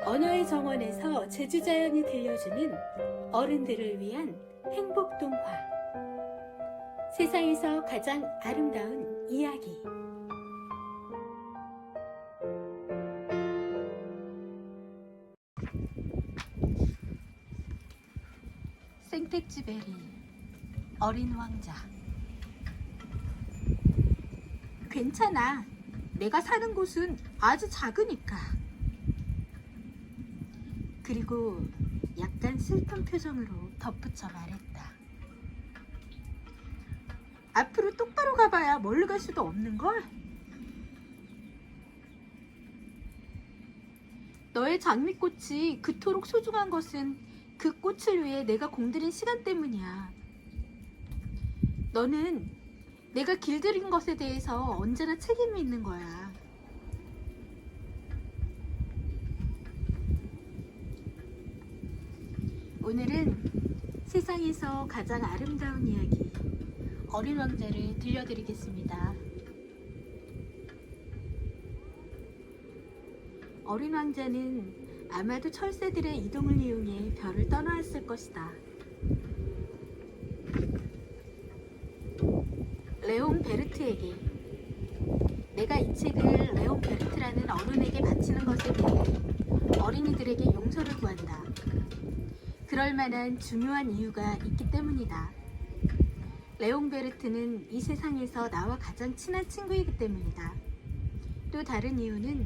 언어의 정원에서 제주자연이 들려주는 어른들을 위한 행복동화. 세상에서 가장 아름다운 이야기. 생텍쥐베리, 어린 왕자. 괜찮아. 내가 사는 곳은 아주 작으니까. 그리고 약간 슬픈 표정으로 덧붙여 말했다. 앞으로 똑바로 가봐야 멀리 갈 수도 없는걸? 너의 장미꽃이 그토록 소중한 것은 그 꽃을 위해 내가 공들인 시간 때문이야. 너는 내가 길들인 것에 대해서 언제나 책임이 있는 거야. 오늘은 세상에서 가장 아름다운 이야기, 어린 왕자를 들려드리겠습니다. 어린 왕자는 아마도 철새들의 이동을 이용해 별을 떠나왔을 것이다. 레옹 베르트에게. 내가 이 책을 레옹 베르트라는 어른에게 바치는 것에 대해 어린이들에게 용서를 구한다. 그럴 만한 중요한 이유가 있기 때문이다. 레옹 베르트는 이 세상에서 나와 가장 친한 친구이기 때문이다. 또 다른 이유는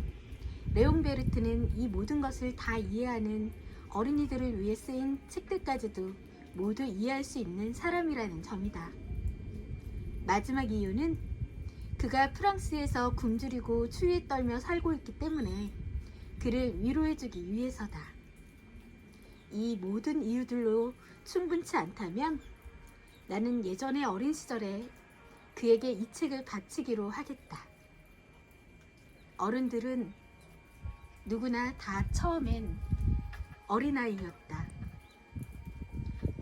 레옹 베르트는 이 모든 것을 다 이해하는 어린이들을 위해 쓰인 책들까지도 모두 이해할 수 있는 사람이라는 점이다. 마지막 이유는 그가 프랑스에서 굶주리고 추위에 떨며 살고 있기 때문에 그를 위로해주기 위해서다. 이 모든 이유들로 충분치 않다면 나는 예전의 어린 시절에 그에게 이 책을 바치기로 하겠다. 어른들은 누구나 다 처음엔 어린아이였다.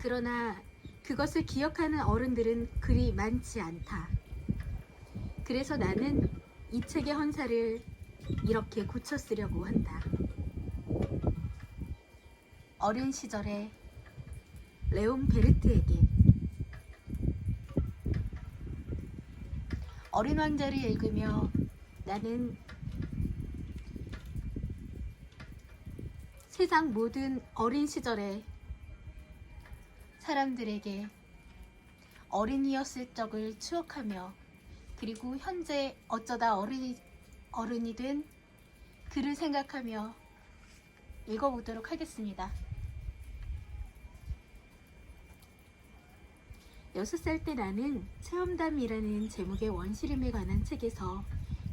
그러나 그것을 기억하는 어른들은 그리 많지 않다. 그래서 나는 이 책의 헌사를 이렇게 고쳐쓰려고 한다. 어린 시절에 레옹 베르트에게. 어린 왕자를 읽으며 나는 세상 모든 어린 시절의 사람들에게 어린이였을 적을 추억하며 그리고 현재 어쩌다 어른이 된 그를 생각하며 읽어보도록 하겠습니다. 6살 때 나는 체험담이라는 제목의 원시림에 관한 책에서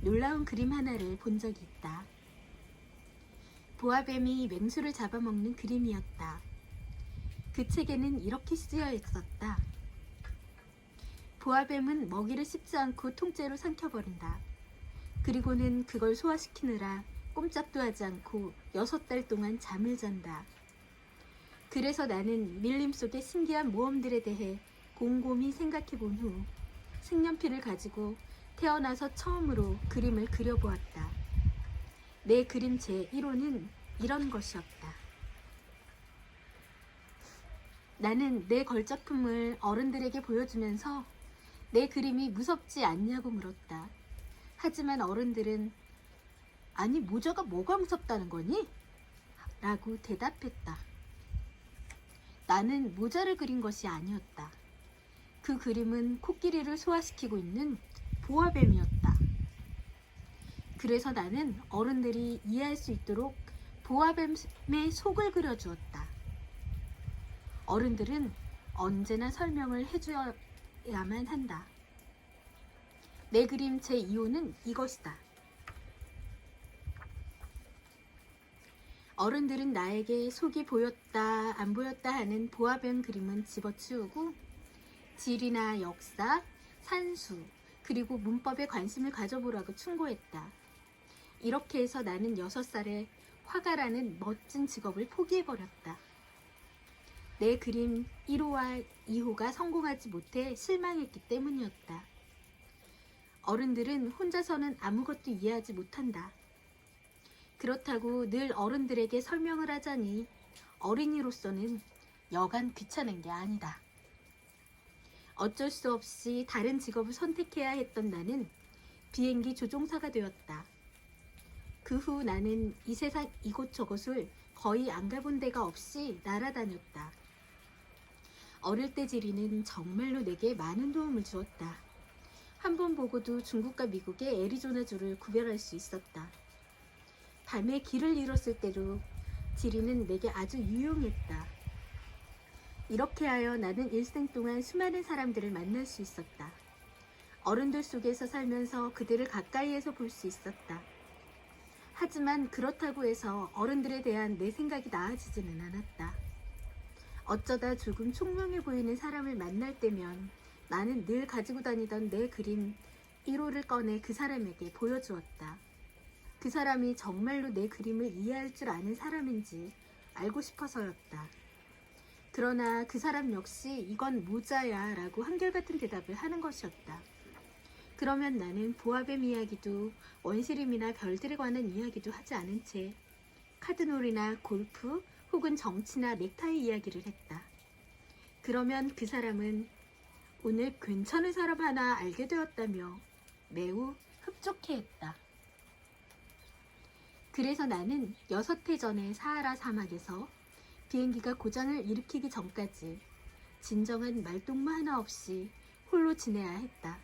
놀라운 그림 하나를 본 적이 있다. 보아뱀이 맹수를 잡아먹는 그림이었다. 그 책에는 이렇게 쓰여 있었다. 보아뱀은 먹이를 씹지 않고 통째로 삼켜버린다. 그리고는 그걸 소화시키느라 꼼짝도 하지 않고 6달 동안 잠을 잔다. 그래서 나는 밀림 속의 신기한 모험들에 대해 곰곰이 생각해 본 후 색연필을 가지고 태어나서 처음으로 그림을 그려보았다. 내 그림 제1호는 이런 것이었다. 나는 내 걸작품을 어른들에게 보여주면서 내 그림이 무섭지 않냐고 물었다. 하지만 어른들은 아니 모자가 뭐가 무섭다는 거니? 라고 대답했다. 나는 모자를 그린 것이 아니었다. 그 그림은 코끼리를 소화시키고 있는 보아뱀이었다. 그래서 나는 어른들이 이해할 수 있도록 보아뱀의 속을 그려주었다. 어른들은 언제나 설명을 해줘야만 한다. 내 그림 제2호는 이것이다. 어른들은 나에게 속이 보였다 안 보였다 하는 보아뱀 그림은 집어치우고 지리나 역사, 산수, 그리고 문법에 관심을 가져보라고 충고했다. 이렇게 해서 나는 6살에 화가라는 멋진 직업을 포기해버렸다. 내 그림 1호와 2호가 성공하지 못해 실망했기 때문이었다. 어른들은 혼자서는 아무것도 이해하지 못한다. 그렇다고 늘 어른들에게 설명을 하자니 어린이로서는 여간 귀찮은 게 아니다. 어쩔 수 없이 다른 직업을 선택해야 했던 나는 비행기 조종사가 되었다. 그 후 나는 이 세상 이곳저곳을 거의 안 가본 데가 없이 날아다녔다. 어릴 때 지리는 정말로 내게 많은 도움을 주었다. 한 번 보고도 중국과 미국의 애리조나주를 구별할 수 있었다. 밤에 길을 잃었을 때도 지리는 내게 아주 유용했다. 이렇게 하여 나는 일생 동안 수많은 사람들을 만날 수 있었다. 어른들 속에서 살면서 그들을 가까이에서 볼 수 있었다. 하지만 그렇다고 해서 어른들에 대한 내 생각이 나아지지는 않았다. 어쩌다 조금 총명해 보이는 사람을 만날 때면 나는 늘 가지고 다니던 내 그림 1호를 꺼내 그 사람에게 보여주었다. 그 사람이 정말로 내 그림을 이해할 줄 아는 사람인지 알고 싶어서였다. 그러나 그 사람 역시 이건 모자야 라고 한결같은 대답을 하는 것이었다. 그러면 나는 보아뱀 이야기도 원시림이나 별들에 관한 이야기도 하지 않은 채 카드놀이나 골프 혹은 정치나 넥타이 이야기를 했다. 그러면 그 사람은 오늘 괜찮은 사람 하나 알게 되었다며 매우 흡족해했다. 그래서 나는 6해 전에 사하라 사막에서 비행기가 고장을 일으키기 전까지 진정한 말동무 하나 없이 홀로 지내야 했다.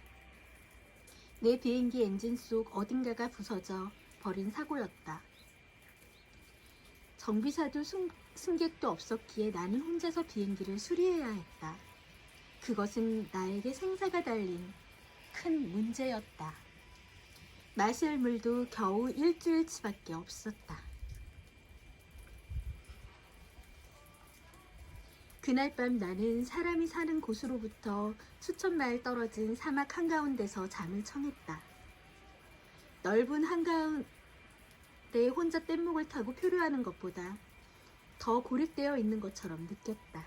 내 비행기 엔진 속 어딘가가 부서져 버린 사고였다. 정비사도 승객도 없었기에 나는 혼자서 비행기를 수리해야 했다. 그것은 나에게 생사가 달린 큰 문제였다. 마실 물도 겨우 일주일치밖에 없었다. 그날 밤 나는 사람이 사는 곳으로부터 수천 마일 떨어진 사막 한가운데서 잠을 청했다. 넓은 한가운데 혼자 뗏목을 타고 표류하는 것보다 더 고립되어 있는 것처럼 느꼈다.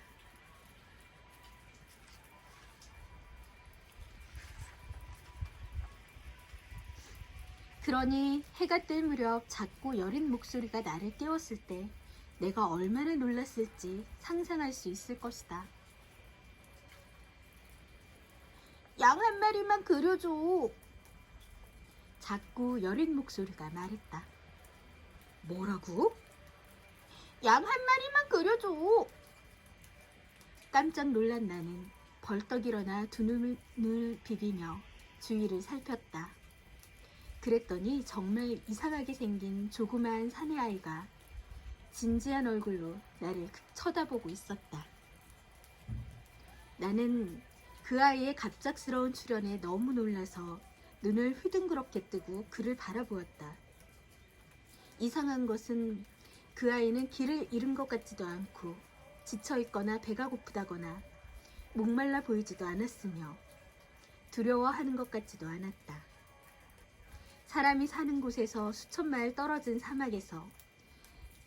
그러니 해가 뜰 무렵 작고 여린 목소리가 나를 깨웠을 때 내가 얼마나 놀랐을지 상상할 수 있을 것이다. 양 한 마리만 그려줘. 작고 여린 목소리가 말했다. 뭐라고? 양 한 마리만 그려줘. 깜짝 놀란 나는 벌떡 일어나 두 눈을 비비며 주위를 살폈다. 그랬더니 정말 이상하게 생긴 조그마한 사내아이가 진지한 얼굴로 나를 쳐다보고 있었다. 나는 그 아이의 갑작스러운 출현에 너무 놀라서 눈을 휘둥그렇게 뜨고 그를 바라보았다. 이상한 것은 그 아이는 길을 잃은 것 같지도 않고 지쳐있거나 배가 고프다거나 목말라 보이지도 않았으며 두려워하는 것 같지도 않았다. 사람이 사는 곳에서 수천 마일 떨어진 사막에서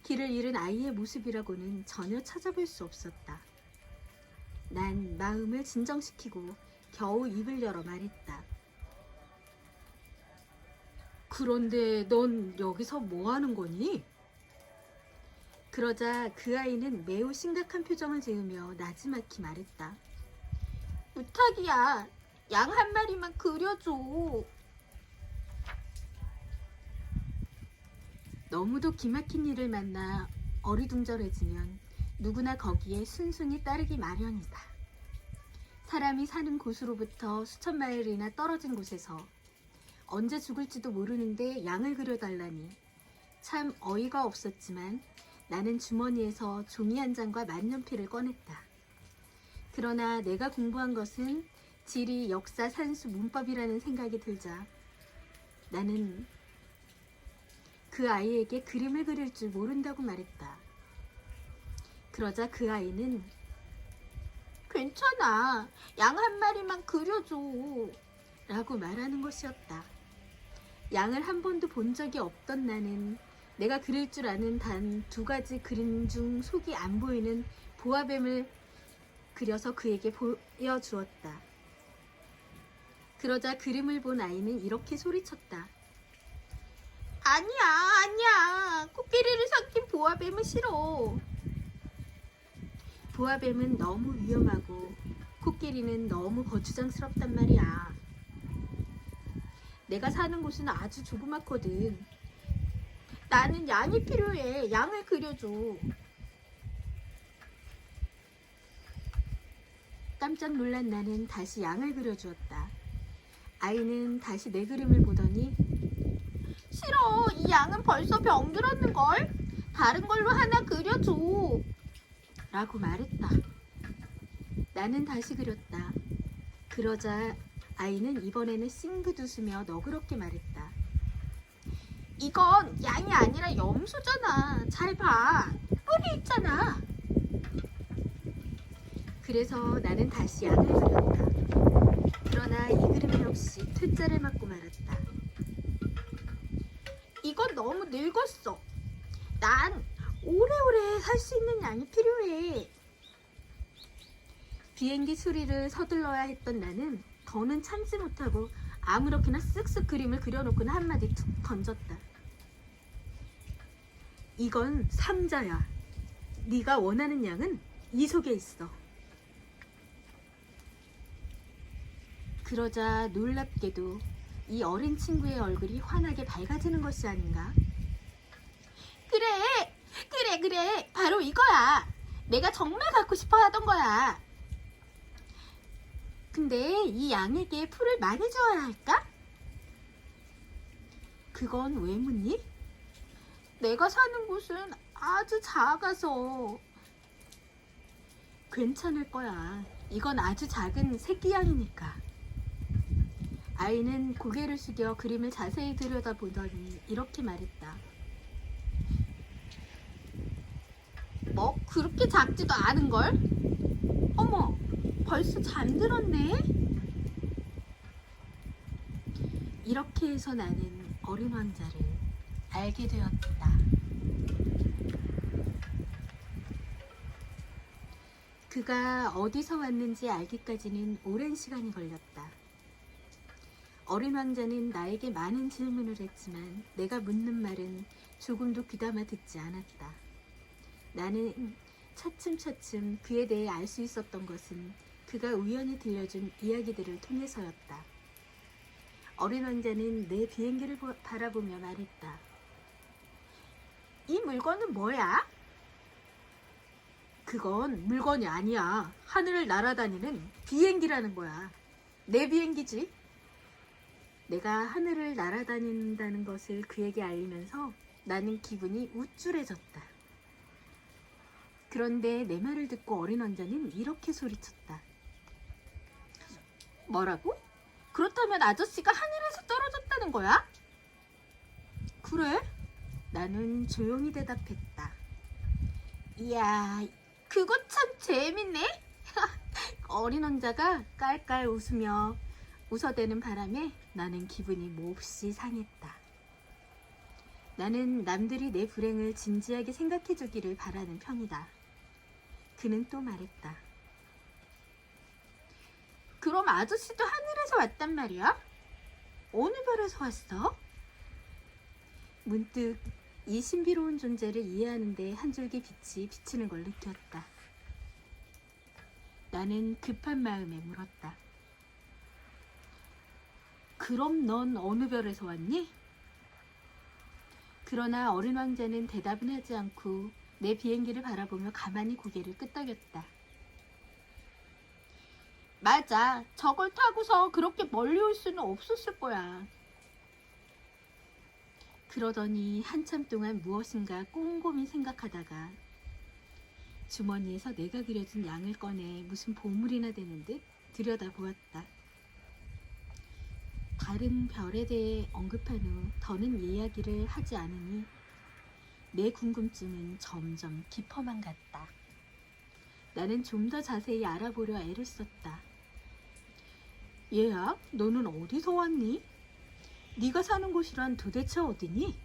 길을 잃은 아이의 모습이라고는 전혀 찾아볼 수 없었다. 난 마음을 진정시키고 겨우 입을 열어 말했다. 그런데 넌 여기서 뭐 하는 거니? 그러자 그 아이는 매우 심각한 표정을 지으며 나지막히 말했다. 부탁이야. 양 한 마리만 그려줘. 너무도 기막힌 일을 만나 어리둥절해지면 누구나 거기에 순순히 따르기 마련이다. 사람이 사는 곳으로부터 수천 마일이나 떨어진 곳에서 언제 죽을지도 모르는데 양을 그려달라니 참 어이가 없었지만 나는 주머니에서 종이 한 장과 만년필을 꺼냈다. 그러나 내가 공부한 것은 지리, 역사, 산수, 문법이라는 생각이 들자 나는 그 아이에게 그림을 그릴 줄 모른다고 말했다. 그러자 그 아이는 괜찮아. 양 한 마리만 그려줘. 라고 말하는 것이었다. 양을 한 번도 본 적이 없던 나는 내가 그릴 줄 아는 단 2가지 그림 중 속이 안 보이는 보아뱀을 그려서 그에게 보여주었다. 그러자 그림을 본 아이는 이렇게 소리쳤다. 아니야. 코끼리를 삭힌 보아뱀은 싫어. 보아뱀은 너무 위험하고 코끼리는 너무 거추장스럽단 말이야. 내가 사는 곳은 아주 조그맣거든. 나는 양이 필요해. 양을 그려줘. 깜짝 놀란 나는 다시 양을 그려주었다. 아이는 다시 내 그림을 보더니 싫어. 이 양은 벌써 병들었는걸. 다른 걸로 하나 그려줘. 라고 말했다. 나는 다시 그렸다. 그러자 아이는 이번에는 싱긋 웃으며 너그럽게 말했다. 이건 양이 아니라 염소잖아. 잘 봐. 뿔이 있잖아. 그래서 나는 다시 양을 그렸다. 그러나 이 그림 역시 퇴짜를 맞고 말았다. 이건 너무 늙었어. 난 오래오래 살 수 있는 양이 필요해. 비행기 수리를 서둘러야 했던 나는 더는 참지 못하고 아무렇게나 쓱쓱 그림을 그려놓고는 한마디 툭 던졌다. 이건 상자야. 네가 원하는 양은 이 속에 있어. 그러자 놀랍게도 이 어린 친구의 얼굴이 환하게 밝아지는 것이 아닌가? 그래. 바로 이거야. 내가 정말 갖고 싶어 하던 거야. 근데 이 양에게 풀을 많이 주어야 할까? 그건 왜 묻니? 내가 사는 곳은 아주 작아서. 괜찮을 거야. 이건 아주 작은 새끼 양이니까. 아이는 고개를 숙여 그림을 자세히 들여다보더니 이렇게 말했다. 뭐 그렇게 작지도 않은걸? 어머, 벌써 잠들었네? 이렇게 해서 나는 어린 왕자를 알게 되었다. 그가 어디서 왔는지 알기까지는 오랜 시간이 걸렸다. 어린 왕자는 나에게 많은 질문을 했지만 내가 묻는 말은 조금도 귀담아 듣지 않았다. 나는 차츰차츰 그에 대해 알 수 있었던 것은 그가 우연히 들려준 이야기들을 통해서였다. 어린 왕자는 내 비행기를 바라보며 말했다. 이 물건은 뭐야? 그건 물건이 아니야. 하늘을 날아다니는 비행기라는 거야. 내 비행기지. 내가 하늘을 날아다닌다는 것을 그에게 알리면서 나는 기분이 우쭐해졌다. 그런데 내 말을 듣고 어린 왕자는 이렇게 소리쳤다. 뭐라고? 그렇다면 아저씨가 하늘에서 떨어졌다는 거야? 그래? 나는 조용히 대답했다. 이야, 그거 참 재밌네? 어린 왕자가 깔깔 웃으며 웃어대는 바람에 나는 기분이 몹시 상했다. 나는 남들이 내 불행을 진지하게 생각해 주기를 바라는 편이다. 그는 또 말했다. 그럼 아저씨도 하늘에서 왔단 말이야? 어느 별에서 왔어? 문득 이 신비로운 존재를 이해하는데 한 줄기 빛이 비치는 걸 느꼈다. 나는 급한 마음에 물었다. 그럼 넌 어느 별에서 왔니? 그러나 어린 왕자는 대답은 하지 않고 내 비행기를 바라보며 가만히 고개를 끄덕였다. 맞아. 저걸 타고서 그렇게 멀리 올 수는 없었을 거야. 그러더니 한참 동안 무엇인가 꼼꼼히 생각하다가 주머니에서 내가 그려준 양을 꺼내 무슨 보물이나 되는 듯 들여다보았다. 다른 별에 대해 언급한 후 더는 이야기를 하지 않으니 내 궁금증은 점점 깊어만 갔다. 나는 좀 더 자세히 알아보려 애를 썼다. 얘야, 너는 어디서 왔니? 네가 사는 곳이란 도대체 어디니?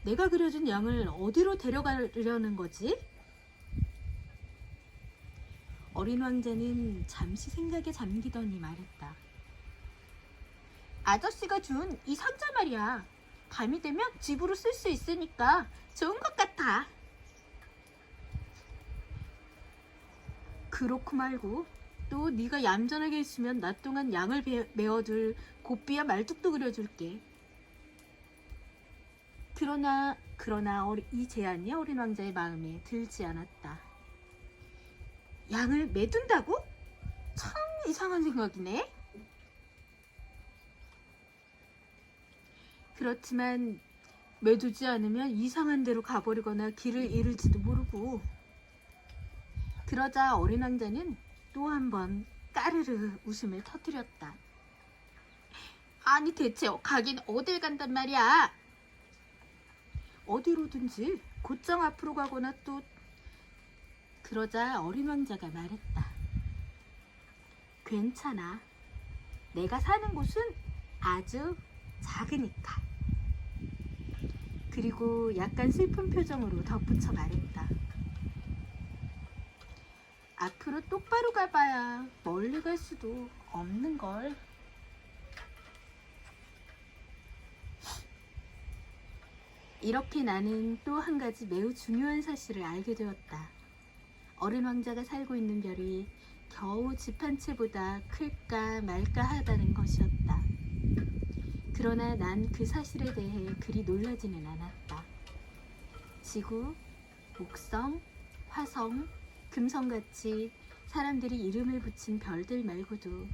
내가 그려준 양을 어디로 데려가려는 거지? 어린 왕자는 잠시 생각에 잠기더니 말했다. 아저씨가 준 이 상자 말이야. 밤이 되면 집으로 쓸 수 있으니까 좋은 것 같아. 그렇고 말고 또 네가 얌전하게 있으면 낮 동안 양을 메어둘 고삐와 말뚝도 그려줄게. 그러나 이 제안이 어린 왕자의 마음에 들지 않았다. 양을 매둔다고? 참 이상한 생각이네. 그렇지만 매두지 않으면 이상한 데로 가버리거나 길을 잃을지도 모르고. 그러자 어린 왕자는 또 한 번 까르르 웃음을 터뜨렸다. 아니 대체 가긴 어딜 간단 말이야. 어디로든지 곧장 앞으로 가거나 또. 그러자 어린 왕자가 말했다. 괜찮아. 내가 사는 곳은 아주 작으니까. 그리고 약간 슬픈 표정으로 덧붙여 말했다. 앞으로 똑바로 가봐야 멀리 갈 수도 없는걸. 이렇게 나는 또 한 가지 매우 중요한 사실을 알게 되었다. 어린 왕자가 살고 있는 별이 겨우 집 한 채보다 클까 말까 하다는 것이었다. 그러나 난 그 사실에 대해 그리 놀라지는 않았다. 지구, 목성, 화성, 금성같이 사람들이 이름을 붙인 별들 말고도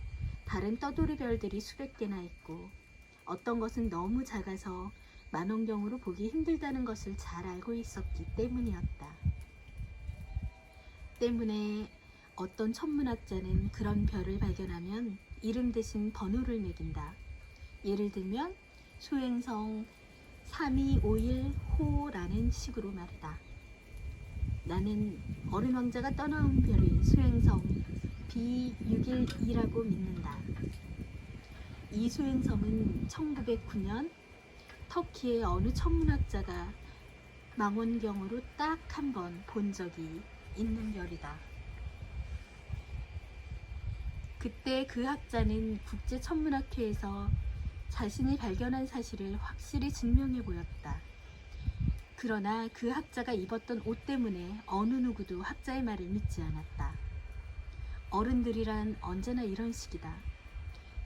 다른 떠돌이 별들이 수백 개나 있고, 어떤 것은 너무 작아서 만원경으로 보기 힘들다는 것을 잘 알고 있었기 때문이었다. 때문에 어떤 천문학자는 그런 별을 발견하면 이름 대신 번호를 매긴다. 예를 들면 소행성 3251호라는 식으로 말이다. 나는 어린 왕자가 떠나온 별이 소행성 B612라고 믿는다. 이 소행성은 1909년 터키의 어느 천문학자가 망원경으로 딱 한 번 본 적이 있는 별이다. 그때 그 학자는 국제천문학회에서 자신이 발견한 사실을 확실히 증명해 보였다. 그러나 그 학자가 입었던 옷 때문에 어느 누구도 학자의 말을 믿지 않았다. 어른들이란 언제나 이런 식이다.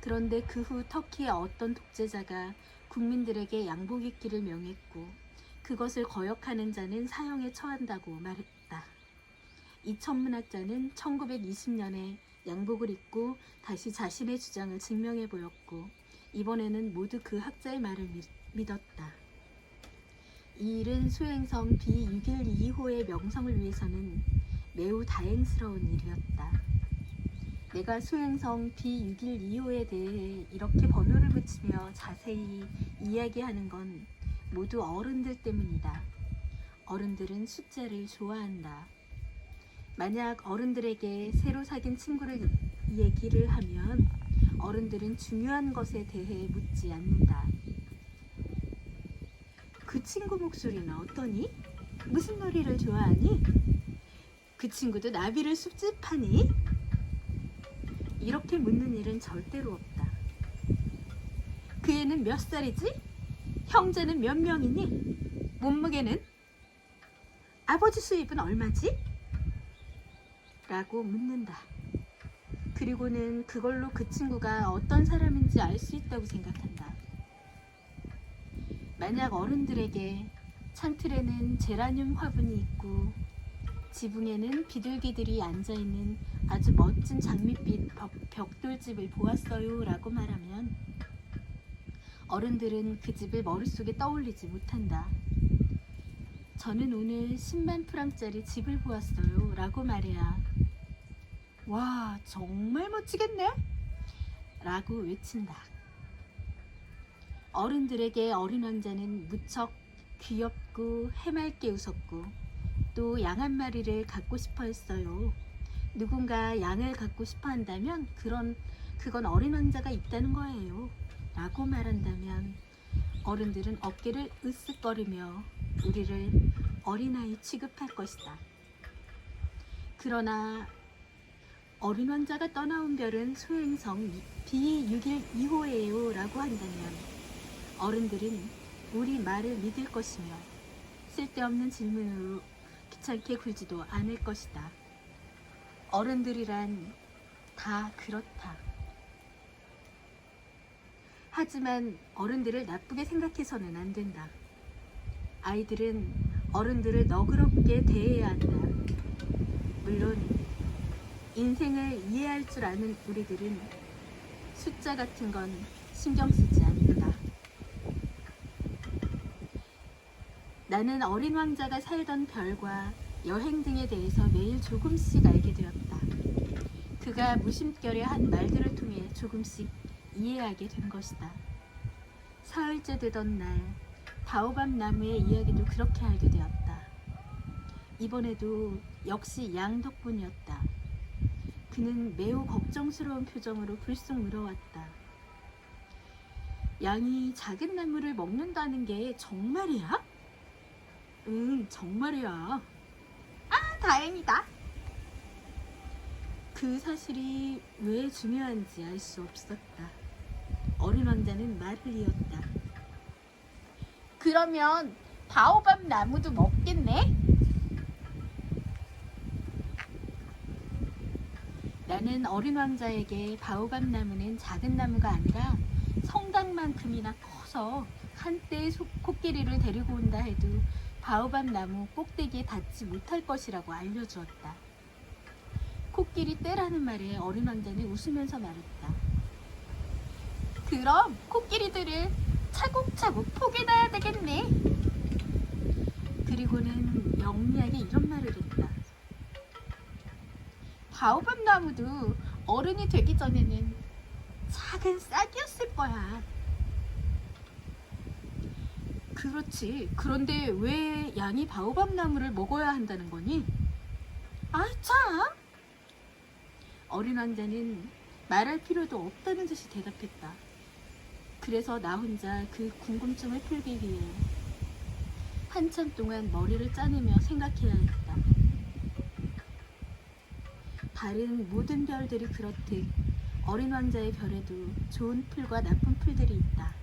그런데 그 후 터키의 어떤 독재자가 국민들에게 양복 입기를 명했고, 그것을 거역하는 자는 사형에 처한다고 말했다. 이 천문학자는 1920년에 양복을 입고 다시 자신의 주장을 증명해 보였고, 이번에는 모두 그 학자의 말을 믿었다. 이 일은 소행성 B612호의 명성을 위해서는 매우 다행스러운 일이었다. 내가 소행성 B612호에 대해 이렇게 번호를 붙이며 자세히 이야기하는 건 모두 어른들 때문이다. 어른들은 숫자를 좋아한다. 만약 어른들에게 새로 사귄 친구를 얘기를 하면 어른들은 중요한 것에 대해 묻지 않는다. 그 친구 목소리는 어떠니? 무슨 놀이를 좋아하니? 그 친구도 나비를 숲집하니? 이렇게 묻는 일은 절대로 없다. 그 애는 몇 살이지? 형제는 몇 명이니? 몸무게는? 아버지 수입은 얼마지? 라고 묻는다. 그리고는 그걸로 그 친구가 어떤 사람인지 알 수 있다고 생각한다. 만약 어른들에게 창틀에는 제라늄 화분이 있고 지붕에는 비둘기들이 앉아있는 아주 멋진 장밋빛 벽돌집을 보았어요 라고 말하면 어른들은 그 집을 머릿속에 떠올리지 못한다. 저는 오늘 10만 프랑짜리 집을 보았어요 라고 말해야 와 정말 멋지겠네 라고 외친다. 어른들에게 어린 왕자는 무척 귀엽고 해맑게 웃었고 또 양 한 마리를 갖고 싶어 했어요. 누군가 양을 갖고 싶어 한다면 그건 어린 왕자가 있다는 거예요 라고 말한다면 어른들은 어깨를 으쓱거리며 우리를 어린아이 취급할 것이다. 그러나 어린 왕자가 떠나온 별은 소행성 B612호예요 라고 한다면 어른들은 우리 말을 믿을 것이며 쓸데없는 질문으로 귀찮게 굴지도 않을 것이다. 어른들이란 다 그렇다. 하지만 어른들을 나쁘게 생각해서는 안 된다. 아이들은 어른들을 너그럽게 대해야 한다. 물론 인생을 이해할 줄 아는 우리들은 숫자 같은 건 신경 쓰지 않는다. 나는 어린 왕자가 살던 별과 여행 등에 대해서 매일 조금씩 알게 되었다. 그가 무심결에 한 말들을 통해 조금씩 이해하게 된 것이다. 사흘째 되던 날, 바오밥 나무의 이야기도 그렇게 알게 되었다. 이번에도 역시 양 덕분이었다. 그는 매우 걱정스러운 표정으로 불쑥 물어왔다. 양이 작은 나무를 먹는다는 게 정말이야? 응, 정말이야. 아, 다행이다. 그 사실이 왜 중요한지 알 수 없었다. 어린 왕자는 말을 이었다. 그러면 바오밥 나무도 먹겠네? 나는 어린 왕자에게 바오밥 나무는 작은 나무가 아니라 성당만큼이나 커서 한때 코끼리를 데리고 온다 해도 바오밥 나무 꼭대기에 닿지 못할 것이라고 알려주었다. 코끼리 떼라는 말에 어린 왕자는 웃으면서 말했다. 그럼 코끼리들을 차곡차곡 포개놔야 되겠네. 그리고는 영리하게 이런 말을 했다. 바오밥 나무도 어른이 되기 전에는 작은 싹이었을 거야. 그렇지. 그런데 왜 양이 바오밥 나무를 먹어야 한다는 거니? 아, 참. 어린 왕자는 말할 필요도 없다는 듯이 대답했다. 그래서 나 혼자 그 궁금증을 풀기 위해 한참 동안 머리를 짜내며 생각해야 했다. 다른 모든 별들이 그렇듯 어린 왕자의 별에도 좋은 풀과 나쁜 풀들이 있다.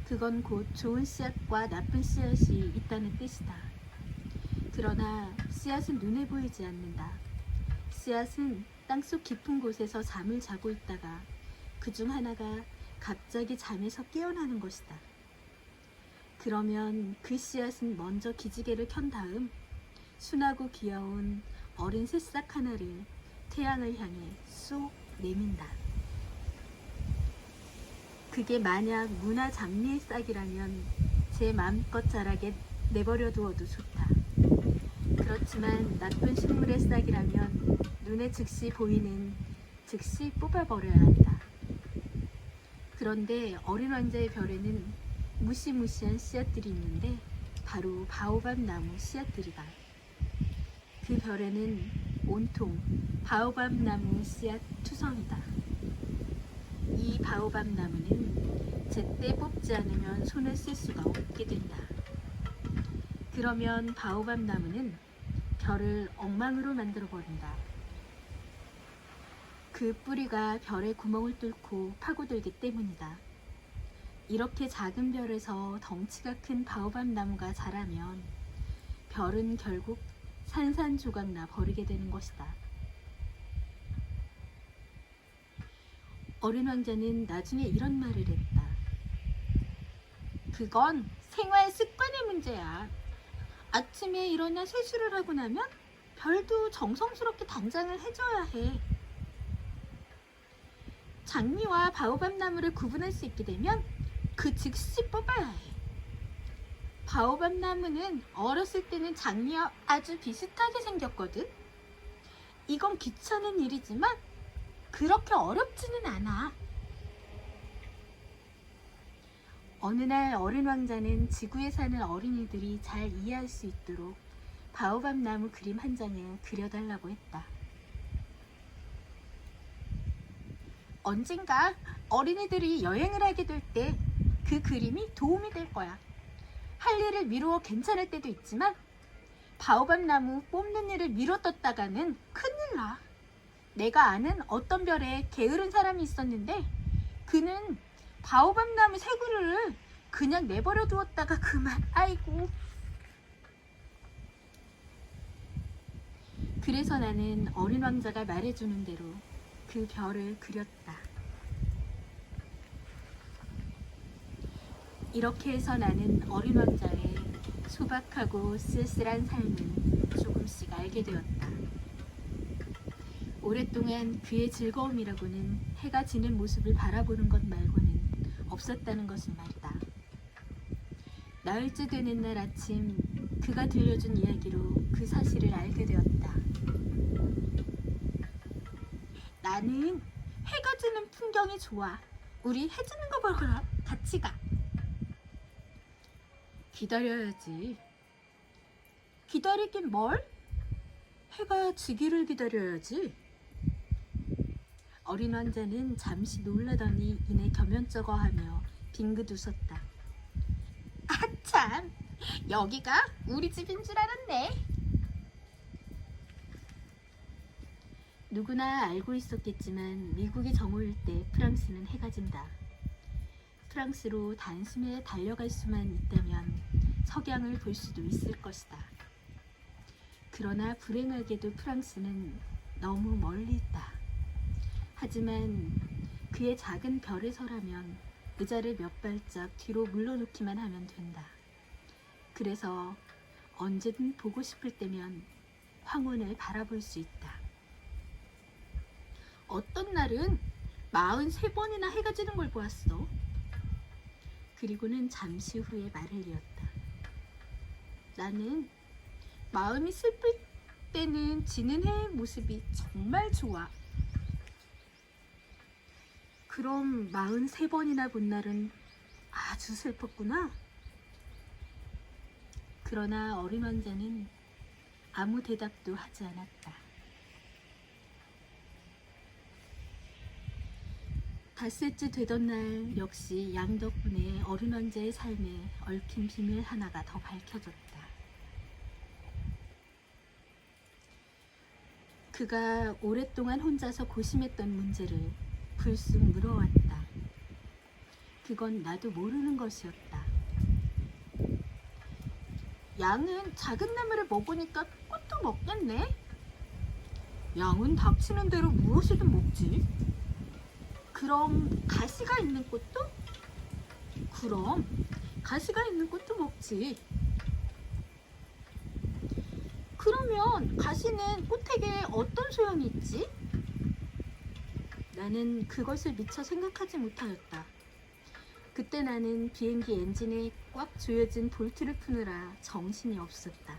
그건 곧 좋은 씨앗과 나쁜 씨앗이 있다는 뜻이다. 그러나 씨앗은 눈에 보이지 않는다. 씨앗은 땅속 깊은 곳에서 잠을 자고 있다가 그중 하나가 갑자기 잠에서 깨어나는 것이다. 그러면 그 씨앗은 먼저 기지개를 켠 다음 순하고 귀여운 어린 새싹 하나를 태양을 향해 쏙 내민다. 그게 만약 무나 장미의 싹이라면 제 마음껏 자라게 내버려 두어도 좋다. 그렇지만 나쁜 식물의 싹이라면 눈에 즉시 보이는 즉시 뽑아버려야 한다. 그런데 어린 왕자의 별에는 무시무시한 씨앗들이 있는데 바로 바오밥 나무 씨앗들이다. 그 별에는 온통 바오밥 나무 씨앗 투성이다. 이 바오밥 나무는 제때 뽑지 않으면 손을 쓸 수가 없게 된다. 그러면 바오밥 나무는 별을 엉망으로 만들어 버린다. 그 뿌리가 별의 구멍을 뚫고 파고들기 때문이다. 이렇게 작은 별에서 덩치가 큰 바오밥 나무가 자라면 별은 결국 산산조각나 버리게 되는 것이다. 어린 왕자는 나중에 이런 말을 했다. 그건 생활 습관의 문제야. 아침에 일어나 세수를 하고 나면 별도 정성스럽게 단장을 해줘야 해. 장미와 바오밥 나무를 구분할 수 있게 되면 그 즉시 뽑아야 해. 바오밥 나무는 어렸을 때는 장미와 아주 비슷하게 생겼거든. 이건 귀찮은 일이지만 그렇게 어렵지는 않아. 어느 날 어린 왕자는 지구에 사는 어린이들이 잘 이해할 수 있도록 바오밥 나무 그림 한 장을 그려달라고 했다. 언젠가 어린이들이 여행을 하게 될 때 그 그림이 도움이 될 거야. 할 일을 미루어 괜찮을 때도 있지만 바오밥 나무 뽑는 일을 미뤄뒀다가는 큰일 나. 내가 아는 어떤 별에 게으른 사람이 있었는데 그는 바오밥 나무 새 그루를 그냥 내버려 두었다가 그만. 아이고. 그래서 나는 어린 왕자가 말해주는 대로 그 별을 그렸다. 이렇게 해서 나는 어린 왕자의 소박하고 쓸쓸한 삶을 조금씩 알게 되었다. 오랫동안 그의 즐거움이라고는 해가 지는 모습을 바라보는 것 말고는 없었다는 것을 말이다. 나흘째 되는 날 아침 그가 들려준 이야기로 그 사실을 알게 되었다. 나는 해가 지는 풍경이 좋아. 우리 해 지는 거 보러 같이 가. 기다려야지. 기다리긴 뭘? 해가 지기를 기다려야지. 어린 왕자는 잠시 놀라더니 이내 겸연쩍어하며 빙긋 웃었다. 아참, 여기가 우리 집인 줄 알았네. 누구나 알고 있었겠지만 미국이 정오일 때 프랑스는 해가 진다. 프랑스로 단숨에 달려갈 수만 있다면 석양을 볼 수도 있을 것이다. 그러나 불행하게도 프랑스는 너무 멀리 있다. 하지만 그의 작은 별에서라면 의자를 몇 발짝 뒤로 물러놓기만 하면 된다. 그래서 언제든 보고 싶을 때면 황혼을 바라볼 수 있다. 어떤 날은 43번이나 해가 지는 걸 보았어. 그리고는 잠시 후에 말을 이었다. 나는 마음이 슬플 때는 지는 해의 모습이 정말 좋아. 그럼 43번이나 본 날은 아주 슬펐구나. 그러나 어린 왕자는 아무 대답도 하지 않았다. 닷새째 되던 날 역시 양 덕분에 어린 왕자의 삶에 얽힌 비밀 하나가 더 밝혀졌다. 그가 오랫동안 혼자서 고심했던 문제를 불쑥 물어왔다. 그건 나도 모르는 것이었다. 양은 작은 나무를 먹으니까 꽃도 먹겠네? 양은 닥치는 대로 무엇이든 먹지. 그럼 가시가 있는 꽃도? 그럼 가시가 있는 꽃도 먹지. 그러면 가시는 꽃에게 어떤 소용이 있지? 나는 그것을 미처 생각하지 못하였다. 그때 나는 비행기 엔진에 꽉 조여진 볼트를 푸느라 정신이 없었다.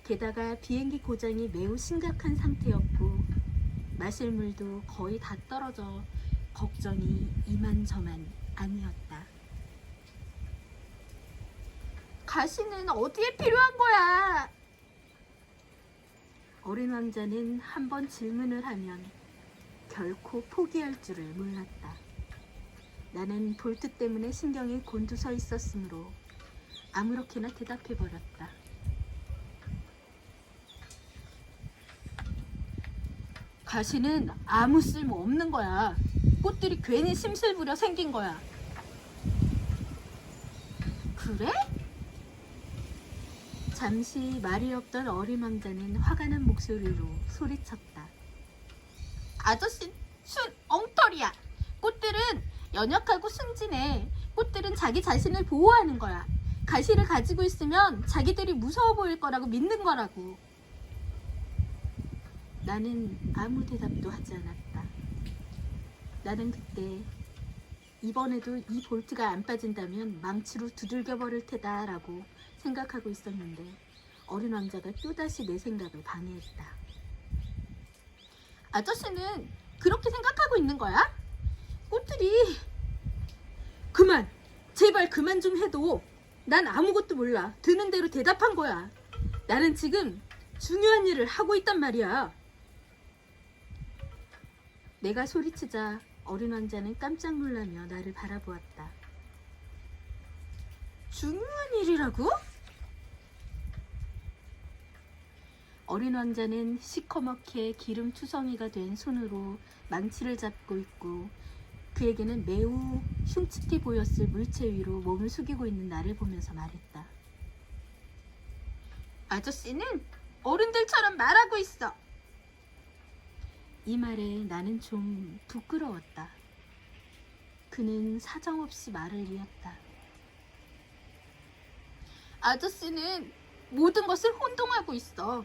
게다가 비행기 고장이 매우 심각한 상태였고 마실 물도 거의 다 떨어져 걱정이 이만저만 아니었다. 가시는 어디에 필요한 거야? 어린 왕자는 한 번 질문을 하면 결코 포기할 줄을 몰랐다. 나는 볼트 때문에 신경이 곤두서 있었으므로 아무렇게나 대답해버렸다. 가시는 아무 쓸모 없는 거야. 꽃들이 괜히 심술 부려 생긴 거야. 그래? 잠시 말이 없던 어린 왕자는 화가 난 목소리로 소리쳤다. 아저씨 순 엉터리야. 꽃들은 연약하고 순진해. 꽃들은 자기 자신을 보호하는 거야. 가시를 가지고 있으면 자기들이 무서워 보일 거라고 믿는 거라고. 나는 아무 대답도 하지 않았다. 나는 그때 이번에도 이 볼트가 안 빠진다면 망치로 두들겨 버릴 테다 라고 생각하고 있었는데 어린 왕자가 또다시 내 생각을 방해했다. 아저씨는 그렇게 생각하고 있는 거야? 꽃들이... 그만! 제발 그만 좀 해도. 난 아무것도 몰라. 드는 대로 대답한 거야. 나는 지금 중요한 일을 하고 있단 말이야. 내가 소리치자 어린 왕자는 깜짝 놀라며 나를 바라보았다. 중요한 일이라고? 어린 왕자는 시커멓게 기름 투성이가 된 손으로 망치를 잡고 있고 그에게는 매우 흉측해 보였을 물체 위로 몸을 숙이고 있는 나를 보면서 말했다. 아저씨는 어른들처럼 말하고 있어. 이 말에 나는 좀 부끄러웠다. 그는 사정없이 말을 이었다. 아저씨는 모든 것을 혼동하고 있어.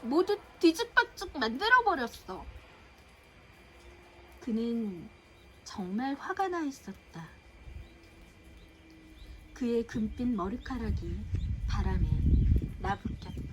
모두 뒤죽박죽 만들어버렸어. 그는 정말 화가 나 있었다. 그의 금빛 머리카락이 바람에 나부꼈다.